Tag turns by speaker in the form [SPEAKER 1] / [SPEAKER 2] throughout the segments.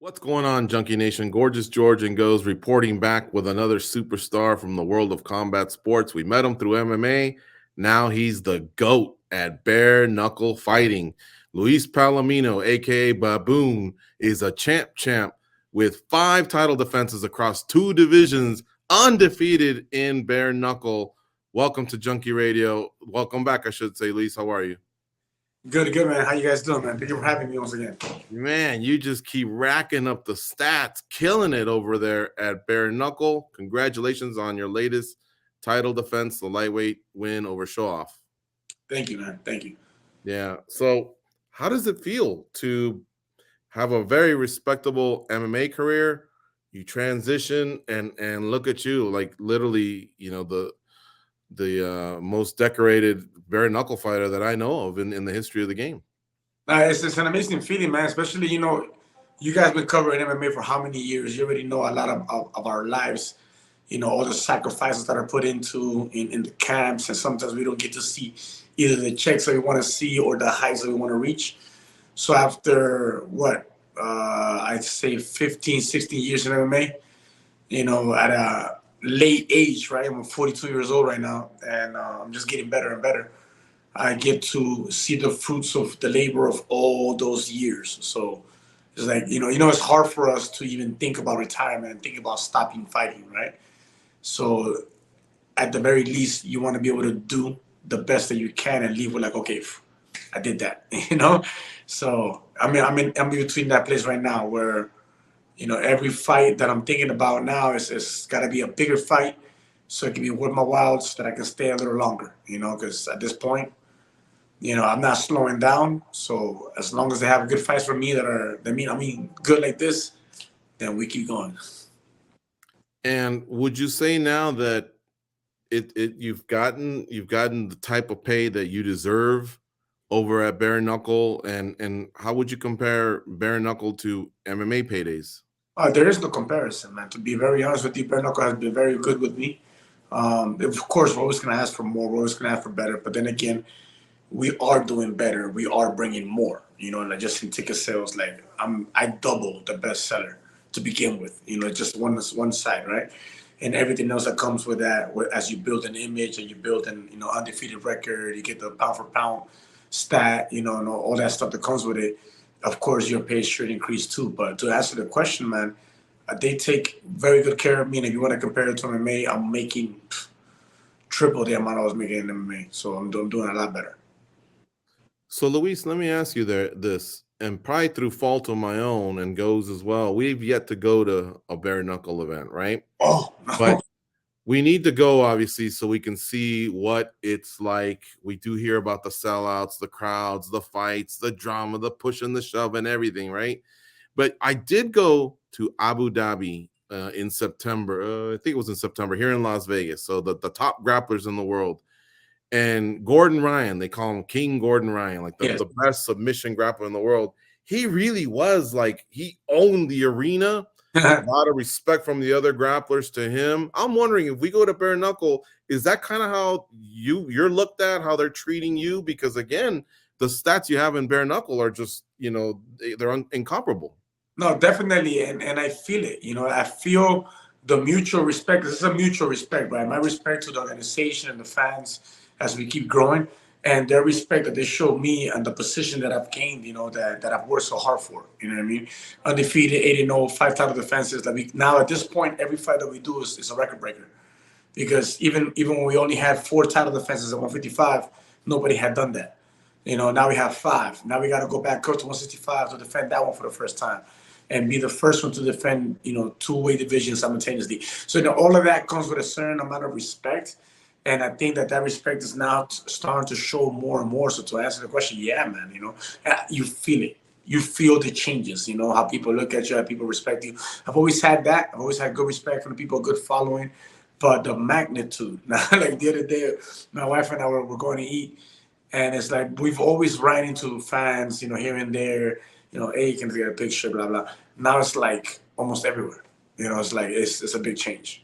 [SPEAKER 1] What's going on, Junkie Nation? Gorgeous George and Goes reporting back with another superstar from the world of combat sports. We met him through MMA. Now he's the GOAT at bare knuckle fighting. Luis Palomino, aka Baboon, is a champ with 5 title defenses across 2 divisions, undefeated in bare knuckle. Welcome to Junkie Radio. Welcome back, I should say, Luis. How are you?
[SPEAKER 2] Good, man. How you guys doing, man? Thank you for having me once again.
[SPEAKER 1] Man, you just keep racking up the stats, killing it over there at bare knuckle. Congratulations on your latest title defense, the lightweight win over Showoff.
[SPEAKER 2] Thank you, man. Thank you.
[SPEAKER 1] Yeah. So how does it feel to have a very respectable MMA career? You transition and look at you, like literally, the most decorated bare knuckle fighter that I know of in the history of the game.
[SPEAKER 2] It's an amazing feeling, man. Especially, you guys been covering MMA for how many years? You already know a lot of our lives, all the sacrifices that are put into in the camps. And sometimes we don't get to see either the checks that we want to see or the heights that we want to reach. So after, I'd say 15, 16 years in MMA, at a late age, right? I'm 42 years old right now, and I'm just getting better and better. I get to see the fruits of the labor of all those years. So it's like, it's hard for us to even think about retirement and think about stopping fighting, right? So at the very least, you want to be able to do the best that you can and leave with like, okay, I did that, So I'm in between that place right now where, every fight that I'm thinking about now is got to be a bigger fight so it can be worth my while so that I can stay a little longer, because at this point, I'm not slowing down. So as long as they have good fights for me good like this, then we keep going.
[SPEAKER 1] And would you say now that you've gotten the type of pay that you deserve over at bare knuckle, and how would you compare bare knuckle to MMA paydays?
[SPEAKER 2] There is no comparison, man. To be very honest with you, bare knuckle has been very good with me. Of course, we're always gonna ask for more. We're always gonna ask for better. But then again, we are doing better. We are bringing more. Like just in ticket sales, like I double the bestseller to begin with. Just one side, right? And everything else that comes with that, as you build an image and you build an undefeated record, you get the pound for pound stat, and all that stuff that comes with it. Of course, your pay should increase too. But to answer the question, man, they take very good care of me. And if you want to compare it to MMA, I'm making triple the amount I was making in MMA. So I'm doing a lot better.
[SPEAKER 1] So, Luis, let me ask you this, and probably through fault of my own and Goes as well, we've yet to go to a bare knuckle event, right?
[SPEAKER 2] Oh, no.
[SPEAKER 1] But we need to go, obviously, so we can see what it's like. We do hear about the sellouts, the crowds, the fights, the drama, the push and the shove and everything, right? But I did go to Abu Dhabi in September. I think it was in September here in Las Vegas. So the top grapplers in the world. And Gordon Ryan, they call him King Gordon Ryan, like the best submission grappler in the world. He really was like, he owned the arena. A lot of respect from the other grapplers to him. I'm wondering if we go to bare knuckle, is that kind of how you're looked at, how they're treating you? Because again, the stats you have in bare knuckle are just, they're incomparable.
[SPEAKER 2] No, definitely. And I feel it. I feel the mutual respect. This is a mutual respect, right? My respect to the organization and the fans as we keep growing, and their respect that they show me and the position that I've gained, that I've worked so hard for. You know what I mean? Undefeated, 8-0, 5 title defenses. That now at this point, every fight that we do is a record breaker. Because even when we only had 4 title defenses at 155, nobody had done that. Now we have 5. Now we got to go back up to 165 to defend that one for the first time, and be the first one to defend, 2 weight divisions simultaneously. So all of that comes with a certain amount of respect. And I think that respect is now starting to show more and more. So to answer the question, yeah, man, you feel it. You feel the changes, how people look at you, how people respect you. I've always had that. I've always had good respect from the people, good following. But the magnitude, like the other day, my wife and I were going to eat. And it's like we've always ran into fans, here and there, hey, can I get a picture, blah, blah. Now it's like almost everywhere. It's like it's a big change.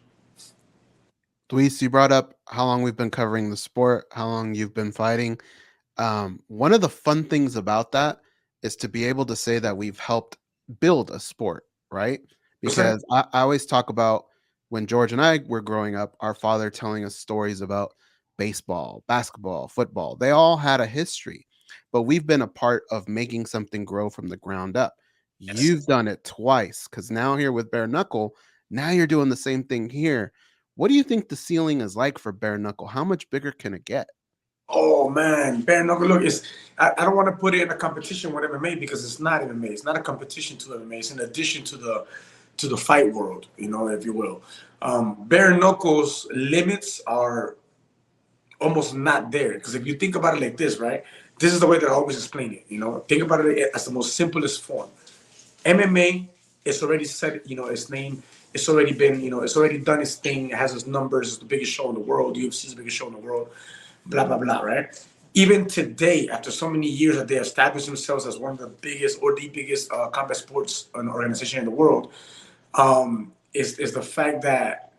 [SPEAKER 3] Luis, you brought up how long we've been covering the sport, how long you've been fighting. One of the fun things about that is to be able to say that we've helped build a sport. right?
[SPEAKER 2] Percent.
[SPEAKER 3] Because I always talk about when George and I were growing up, our father telling us stories about baseball, basketball, football. They all had a history, but we've been a part of making something grow from the ground up.
[SPEAKER 2] Yes.
[SPEAKER 3] You've done it twice because now here with bare knuckle, now you're doing the same thing here. What do you think the ceiling is like for bare knuckle? How much bigger can it get?
[SPEAKER 2] Oh man, bare knuckle. Look, I don't want to put it in a competition with MMA because it's not MMA. It's not a competition to MMA. It's in addition to the fight world, if you will. Bare knuckles limits are almost not there because if you think about it like this, right? This is the way that I always explain it. Think about it as the most simplest form. MMA, it's already set, its name. It's already been, it's already done its thing. It has its numbers. It's the biggest show in the world. UFC is the biggest show in the world. Blah blah blah. Right? Even today, after so many years that they established themselves as one of the biggest or the biggest combat sports organization in the world, is the fact that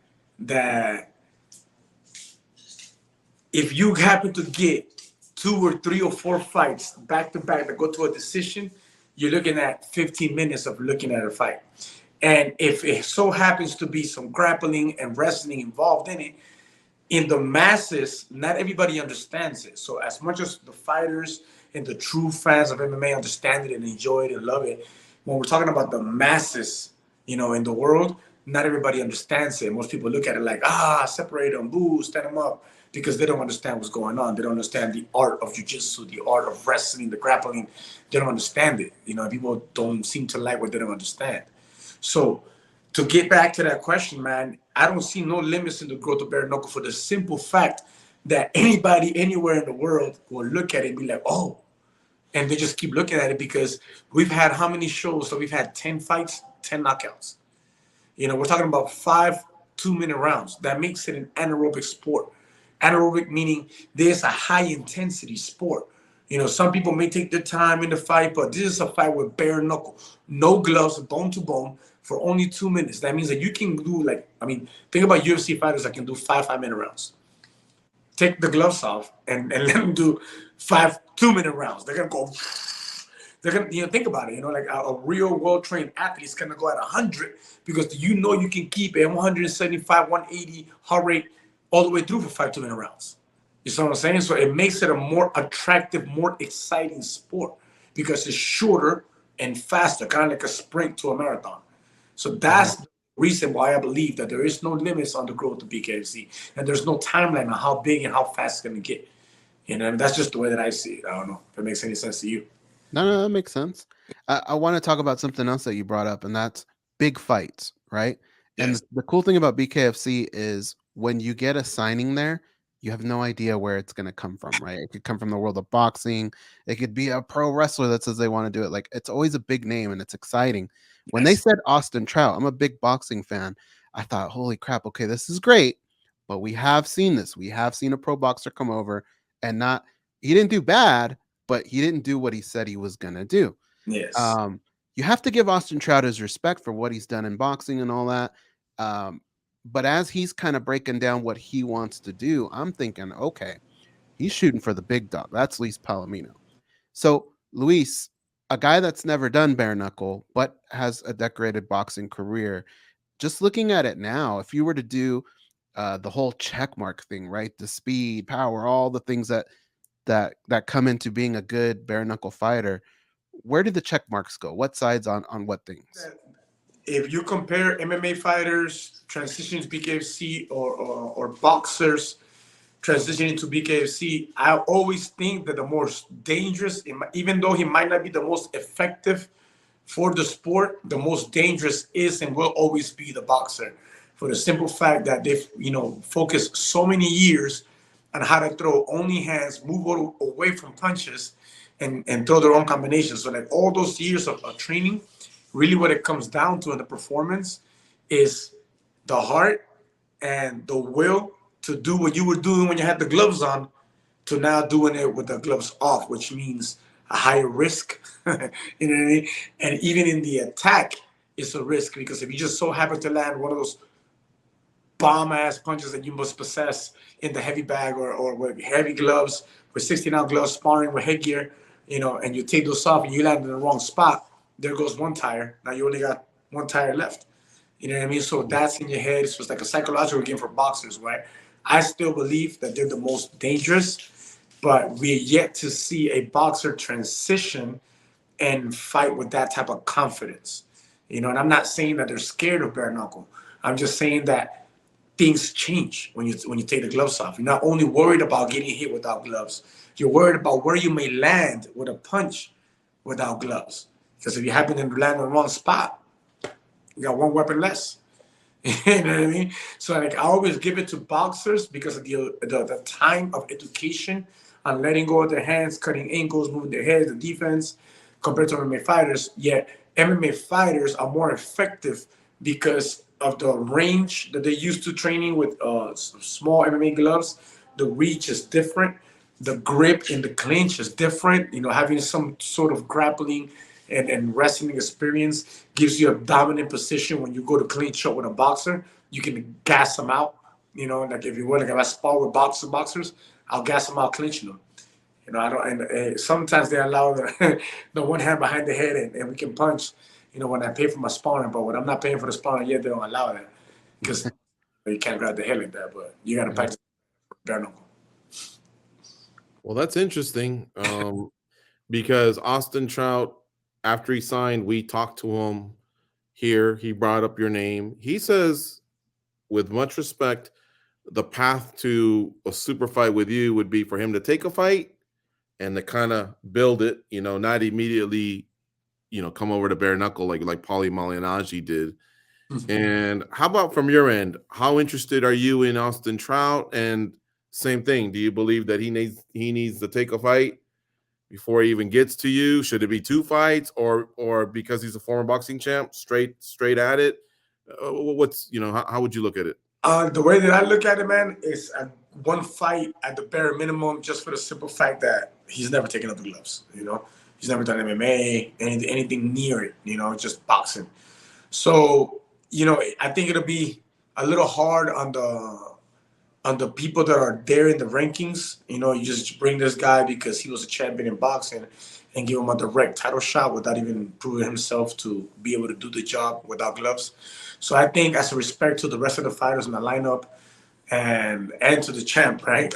[SPEAKER 2] if you happen to get 2 or 3 or 4 fights back to back that go to a decision, you're looking at 15 minutes of looking at a fight. And if it so happens to be some grappling and wrestling involved in the masses, not everybody understands it. So as much as the fighters and the true fans of MMA understand it and enjoy it and love it, when we're talking about the masses, in the world, not everybody understands it. Most people look at it like, separate them, boo, stand them up, because they don't understand what's going on. They don't understand the art of jiu-jitsu, the art of wrestling, the grappling. They don't understand it. People don't seem to like what they don't understand. So to get back to that question, man, I don't see no limits in the growth of bare knuckle for the simple fact that anybody anywhere in the world will look at it and be like, oh, and they just keep looking at it because we've had how many shows? So we've had 10 fights, 10 knockouts. We're talking about 5 2-minute rounds. That makes it an anaerobic sport. Anaerobic meaning there's a high intensity sport. Some people may take their time in the fight, but this is a fight with bare knuckle, no gloves, bone to bone, for only 2 minutes. That means that you can do think about UFC fighters that can do 5 5-minute rounds. Take the gloves off and let them do 5 2-minute rounds. They're gonna go. They're gonna think about it. Like a real well-trained athlete is gonna go at 100 because you can keep a 175, 180 heart rate all the way through for 5 2-minute rounds. You see what I'm saying? So it makes it a more attractive, more exciting sport because it's shorter and faster, kind of like a sprint to a marathon. So that's the reason why I believe that there is no limits on the growth of BKFC, and there's no timeline on how big and how fast it's going to get. And that's just the way that I see it. I don't know if it makes any sense to you.
[SPEAKER 3] No, that makes sense. I want to talk about something else that you brought up, and that's big fights, right? And
[SPEAKER 2] Yes.
[SPEAKER 3] the cool thing about BKFC is when you get a signing there, you have no idea where it's going to come from, right? It could come from the world of boxing. It could be a pro wrestler that says they want to do it. Like, it's always a big name and it's exciting. When they
[SPEAKER 2] Yes.
[SPEAKER 3] said Austin Trout, I'm a big boxing fan. I thought, holy crap, okay, this is great. But we have seen this. We have seen a pro boxer come over and he didn't do bad, but he didn't do what he said he was going to do.
[SPEAKER 2] Yes.
[SPEAKER 3] You have to give Austin Trout his respect for what he's done in boxing and all that. But as he's kind of breaking down what he wants to do, I'm thinking, okay, he's shooting for the big dog. That's Luis Palomino. So, Luis, a guy that's never done bare knuckle, but has a decorated boxing career, just looking at it now, if you were to do the whole check mark thing, right? The speed, power, all the things that come into being a good bare knuckle fighter, where do the check marks go? What sides on what things?
[SPEAKER 2] If you compare MMA fighters transitioning to BKFC or boxers transitioning to BKFC, I always think that the most dangerous, even though he might not be the most effective for the sport, the most dangerous is and will always be the boxer, for the simple fact that they've focused so many years on how to throw only hands, move away from punches, and throw their own combinations. So like all those years of training, really what it comes down to in the performance is the heart and the will to do what you were doing when you had the gloves on to now doing it with the gloves off, which means a higher risk. You know what I mean? And even in the attack, it's a risk because if you just so happen to land one of those bomb-ass punches that you must possess in the heavy bag or with heavy gloves, with 16-ounce gloves, sparring with headgear, and you take those off and you land in the wrong spot, there goes one tire. Now you only got one tire left. You know what I mean? So that's in your head. So it's like a psychological game for boxers, right? I still believe that they're the most dangerous, but we're yet to see a boxer transition and fight with that type of confidence. You know, and I'm not saying that they're scared of bare knuckle. I'm just saying that things change when you take the gloves off. You're not only worried about getting hit without gloves, you're worried about where you may land with a punch without gloves. Because if you happen to land in the wrong spot, you got one weapon less. You know what I mean? So like I always give it to boxers because of the time of education on letting go of their hands, cutting ankles, moving their heads, the defense, compared to MMA fighters. Yet MMA fighters are more effective because of the range that they used to training with small MMA gloves. The reach is different. The grip in the clinch is different. You know, having some sort of grappling and wrestling experience gives you a dominant position when you go to clinch up with a boxer. You can gas them out. You know, like if you were like if I spar with boxers, I'll gas them out clinching them. You know, I don't. And sometimes they allow the one hand behind the head and we can punch. You know, when I pay for my sparring, but when I'm not paying for the sparring yet, they don't allow that because you can't grab the head like that. But you got to practice bare knuckle.
[SPEAKER 1] Well, that's interesting because Austin Trout, after he signed, we talked to him here. He brought up your name. He says, with much respect, the path to a super fight with you would be for him to take a fight and to kind of build it, you know, not immediately, you know, come over to bare knuckle like Paulie Malignaggi did. And how about from your end? How interested are you in Austin Trout? And same thing, do you believe that he needs to take a fight before he even gets to you? Should it be 2 fights, or because he's a former boxing champ, straight at it? What's, you know, how would you look at it?
[SPEAKER 2] The way that I look at it, man, is one fight at the bare minimum, just for the simple fact that he's never taken up the gloves. You know, he's never done MMA, anything near it. You know, just boxing. So, you know, I think it'll be a little hard on the people that are there in the rankings. You know, you just bring this guy because he was a champion in boxing and give him a direct title shot without even proving himself to be able to do the job without gloves. So I think as a respect to the rest of the fighters in the lineup and to the champ, right?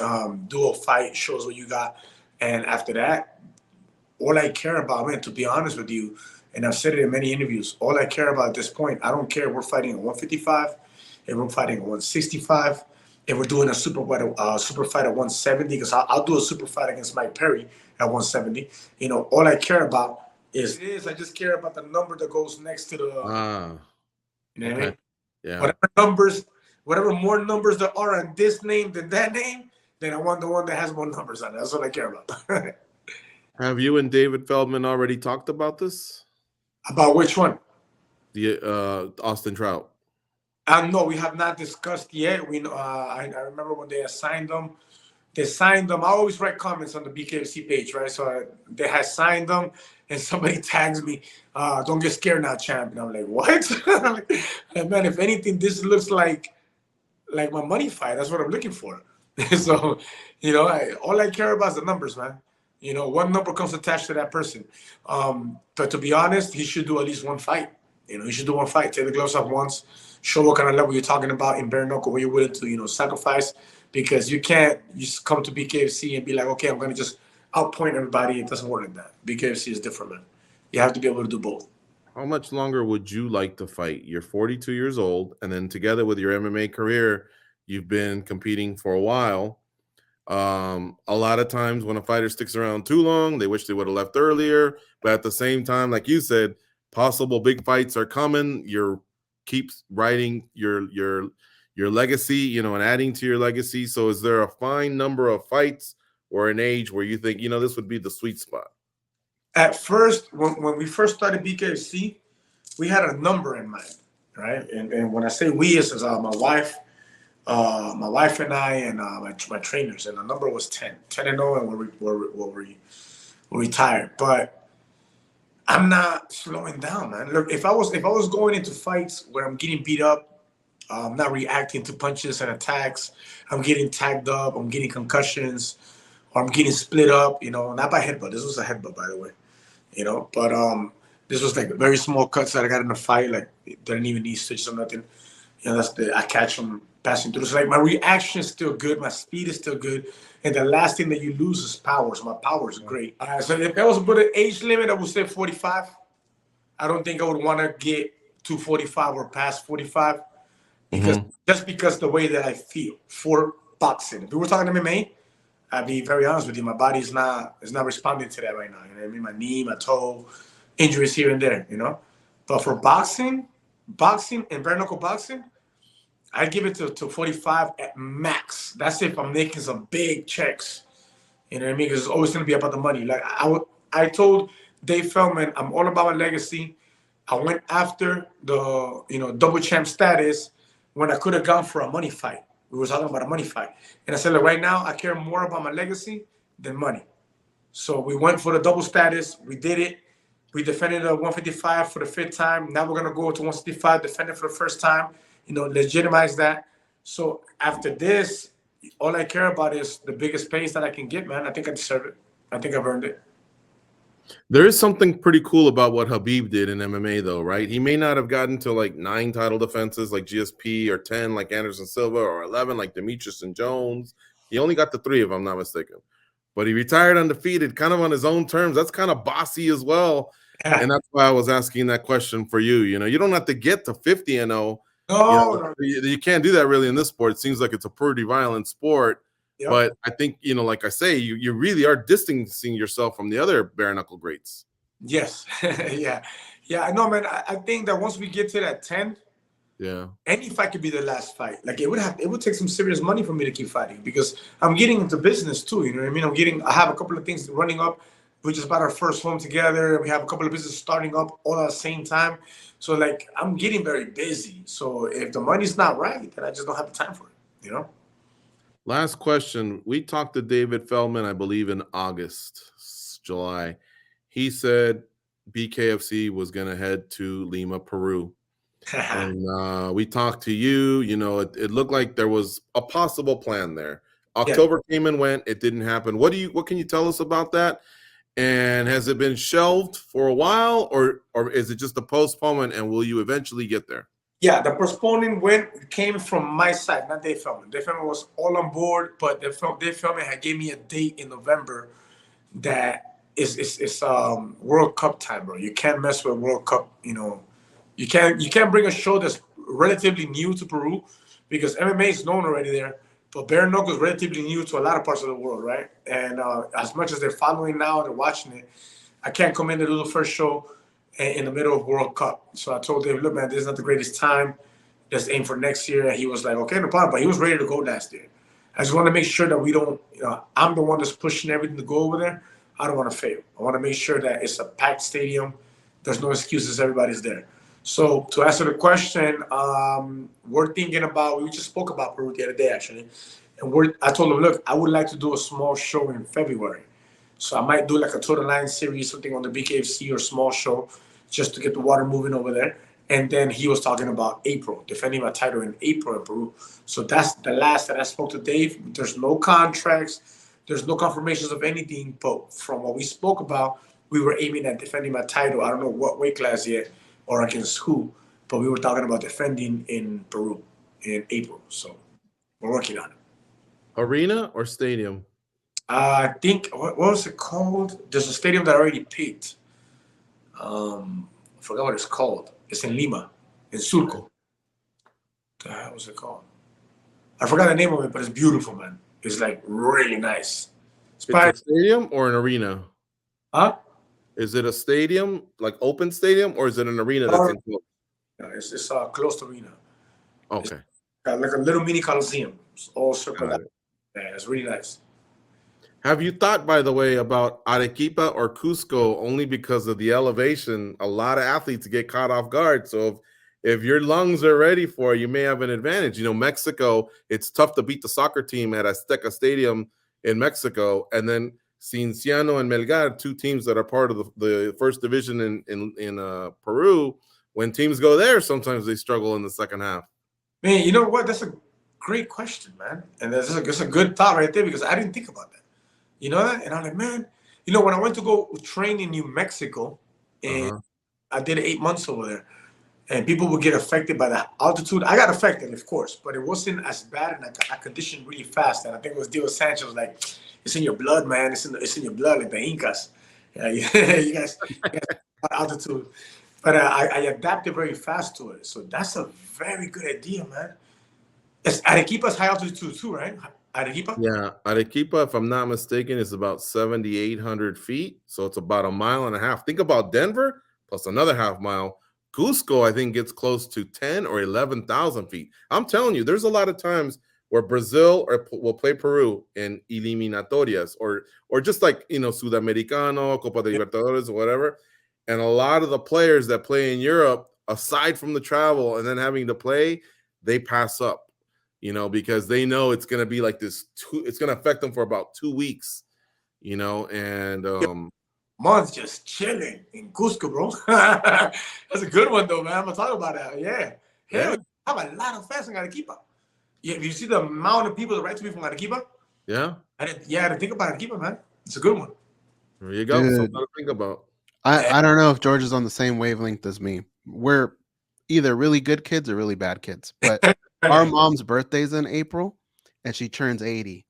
[SPEAKER 2] Do a fight, shows what you got. And after that, all I care about, man, to be honest with you, and I've said it in many interviews, all I care about at this point, I don't care if we're fighting at 155, if we're fighting at 165, if we're doing a super fight at 170, because I'll do a super fight against Mike Perry at 170. You know, all I care about is I just care about the number that goes next to the. You know what I mean?
[SPEAKER 1] Yeah.
[SPEAKER 2] Whatever more numbers there are on this name than that name, then I want the one that has more numbers on it. That's what I care about.
[SPEAKER 1] Have you and David Feldman already talked about this?
[SPEAKER 2] About which one?
[SPEAKER 1] The Austin Trout.
[SPEAKER 2] No, we have not discussed yet. We know. I remember when they signed them. They signed them. I always write comments on the BKFC page, right? So they had signed them, and somebody tags me, "Don't get scared now, champ." And I'm like, "What?" Like, man, if anything, this looks like my money fight. That's what I'm looking for. So, you know, all I care about is the numbers, man. You know, one number comes attached to that person. But to be honest, he should do at least one fight. You know, he should do one fight. Take the gloves off once. Show what kind of level you're talking about in bare knuckle, where you're willing to, you know, sacrifice. Because you can't just come to BKFC and be like, okay, I'm going to just outpoint everybody. It doesn't work like that. BKFC is different, man. You have to be able to do both.
[SPEAKER 1] How much longer would you like to fight? You're 42 years old, and then together with your MMA career, you've been competing for a while. A lot of times when a fighter sticks around too long, they wish they would have left earlier. But at the same time, like you said, possible big fights are coming. You're keep writing your legacy, you know, and adding to your legacy. So is there a fine number of fights or an age where you think, you know, this would be the sweet spot?
[SPEAKER 2] At first, when we first started BKFC, we had a number in mind, right? And when I say we, it's my wife and I and my trainers, and the number was 10 and 0, and we're retired. But I'm not slowing down, man. Look, if I was going into fights where I'm getting beat up, I'm not reacting to punches and attacks, I'm getting tagged up, I'm getting concussions, or I'm getting split up, you know, not by headbutt. This was a headbutt, by the way, you know. But This was like very small cuts that I got in the fight. Like, didn't even need stitches or nothing. I catch them passing through. So like my reaction is still good, my speed is still good, and the last thing that you lose is power. So my power is great. All right, so if I was to put an age limit, I would say 45. I don't think I would want to get to 45 or past 45 because just because the way that I feel for boxing. If we were talking MMA, I'd be very honest with you. My body is not responding to that right now. You know what I mean? My knee, my toe, injuries here and there. But for boxing and bare knuckle boxing, I'd give it to 45 at max. That's if I'm making some big checks. You know what I mean? Because it's always going to be about the money. Like I told Dave Feldman, I'm all about my legacy. I went after the double champ status when I could have gone for a money fight. We were talking about a money fight. And I said, look, right now I care more about my legacy than money. So we went for the double status. We did it. We defended the 155 for the 5th time. Now we're going to go to 165, defend it for the first time, legitimize that. So after this, all I care about is the biggest pace that I can get, man. I think I deserve it. I think I've earned it.
[SPEAKER 1] There is something pretty cool about what Khabib did in MMA, though, right? He may not have gotten to like 9 title defenses like GSP or 10 like Anderson Silva or 11 like Demetrius and Jones. He only got to 3, if I'm not mistaken. But he retired undefeated, kind of on his own terms. That's kind of bossy as well. Yeah. And that's why I was asking that question for you. You don't have to get to 50-0.
[SPEAKER 2] No.
[SPEAKER 1] You can't do that really in this sport. It seems like it's a pretty violent sport. Yep. But I think, like I say, you really are distancing yourself from the other bare knuckle greats.
[SPEAKER 2] Yes. Yeah. I know, man. I think that once we get to that 10, any fight could be the last fight. Like it would take some serious money for me to keep fighting because I'm getting into business too. You know what I mean? I have a couple of things running up. We just bought our first home together. We have a couple of businesses starting up all at the same time. So like I'm getting very busy. So if the money's not right, then I just don't have the time for it,
[SPEAKER 1] Last question. We talked to David Feldman, I believe, in August, July. He said BKFC was going to head to Lima, Peru. And we talked to you. It looked like there was a possible plan there. October came and went. It didn't happen. What can you tell us about that? And has it been shelved for a while, or is it just a postponement, and will you eventually get there?
[SPEAKER 2] Yeah, the postponement came from my side, not Dave Feldman. Dave Feldman was all on board, but Dave Feldman had gave me a date in November that is World Cup time, bro. You can't mess with World Cup. You can't bring a show that's relatively new to Peru because MMA is known already there. But bare knuckle is relatively new to a lot of parts of the world, right? And as much as they're following now, they're watching it. I can't come in to do the first show in the middle of World Cup. So I told Dave, look, man, this is not the greatest time. Let's aim for next year. And he was like, okay, no problem. But he was ready to go last year. I just want to make sure that we don't, I'm the one that's pushing everything to go over there. I don't want to fail. I want to make sure that it's a packed stadium. There's no excuses. Everybody's there. So to answer the question, we're thinking about, we just spoke about Peru the other day, actually. And I told him, look, I would like to do a small show in February. So I might do like a Total Line series, something on the BKFC or small show, just to get the water moving over there. And then he was talking about April, defending my title in April in Peru. So that's the last that I spoke to Dave. There's no contracts. There's no confirmations of anything. But from what we spoke about, we were aiming at defending my title. I don't know what weight class yet or against who, but we were talking about defending in Peru in April. So we're working on it.
[SPEAKER 1] Arena or stadium?
[SPEAKER 2] I think, what was it called? There's a stadium that I already picked. I forgot what it's called. It's in Lima, in Surco. What the hell was it called? I forgot the name of it, but it's beautiful, man. It's like really nice.
[SPEAKER 1] It's a stadium or an arena?
[SPEAKER 2] Huh?
[SPEAKER 1] Is it a stadium, like open stadium, or is it an arena that's enclosed?
[SPEAKER 2] No, it's a closed arena.
[SPEAKER 1] Okay.
[SPEAKER 2] It's like a little mini coliseum. It's all circled out. Yeah, it's really nice.
[SPEAKER 1] Have you thought, by the way, about Arequipa or Cusco only because of the elevation? A lot of athletes get caught off guard. So if your lungs are ready for it, you may have an advantage. Mexico, it's tough to beat the soccer team at Azteca Stadium in Mexico. And then Cienciano and Melgar, 2 teams that are part of the first division in Peru, when teams go there, sometimes they struggle in the second half.
[SPEAKER 2] Man, you know what? That's a great question, man. And that's a good thought right there because I didn't think about that. You know that? And I'm like, man, when I went to go train in New Mexico, and I did 8 months over there, and people would get affected by the altitude. I got affected, of course, but it wasn't as bad, and I conditioned really fast. And I think it was Dio Sanchez was like, "It's in your blood, man. It's in your blood, like the Incas." Yeah, you guys altitude. But I adapted very fast to it. So that's a very good idea, man. Arequipa's high altitude too, right? Arequipa?
[SPEAKER 1] Yeah, Arequipa, if I'm not mistaken, is about 7,800 feet. So it's about a mile and a half. Think about Denver plus another half mile. Cusco, I think, gets close to 10 or 11,000 feet. I'm telling you, there's a lot of times where Brazil will play Peru in eliminatorias or just like, Sudamericano, Copa de Libertadores, or whatever. And a lot of the players that play in Europe, aside from the travel and then having to play, they pass up. Because they know it's going to be like this, it's going to affect them for about 2 weeks, and
[SPEAKER 2] months just chilling in Cusco, bro. That's a good one, though, man. I'm going to talk about that. Yeah. Hell, I have a lot of fans in Arequipa. Yeah, you see the amount of people that write to me from Arequipa?
[SPEAKER 1] Yeah.
[SPEAKER 2] I didn't think about Arequipa, man. It's a good one.
[SPEAKER 1] There you go. Something to think about.
[SPEAKER 3] I don't know if George is on the same wavelength as me. We're either really good kids or really bad kids, but our mom's birthday's in April and she turns 80.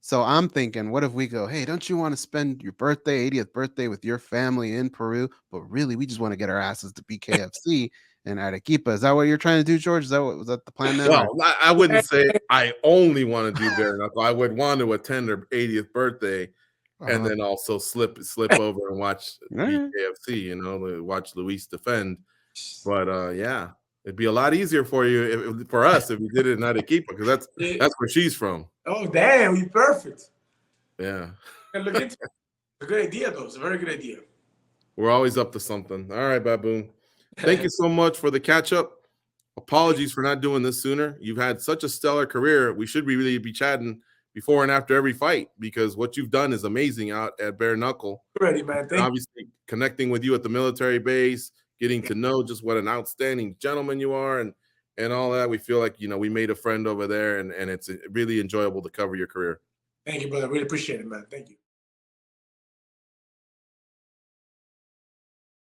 [SPEAKER 3] So I'm thinking, what if we go, hey, don't you want to spend your 80th birthday with your family in Peru? But really, we just want to get our asses to BKFC and Arequipa. Is that what you're trying to do, George? Was that the plan now?
[SPEAKER 1] Well, I wouldn't say I only want to do bare knuckle. I would want to attend her 80th birthday and then also slip over and watch BKFC, watch Luis defend. But yeah, it'd be a lot easier for us if we did it in Arequipa because that's where she's from.
[SPEAKER 2] Oh, damn, you perfect.
[SPEAKER 1] Yeah.
[SPEAKER 2] Look into it. It's a good idea, though. It's a very good idea.
[SPEAKER 1] We're always up to something. All right, Baboon. Thank you so much for the catch up. Apologies for not doing this sooner. You've had such a stellar career. We should really be chatting before and after every fight because what you've done is amazing out at bare knuckle.
[SPEAKER 2] Ready, man.
[SPEAKER 1] Obviously, connecting with you at the military base, getting to know just what an outstanding gentleman you are and all that. We feel like, we made a friend over there and it's really enjoyable to cover your career.
[SPEAKER 2] Thank you, brother. Really appreciate it, man. Thank you.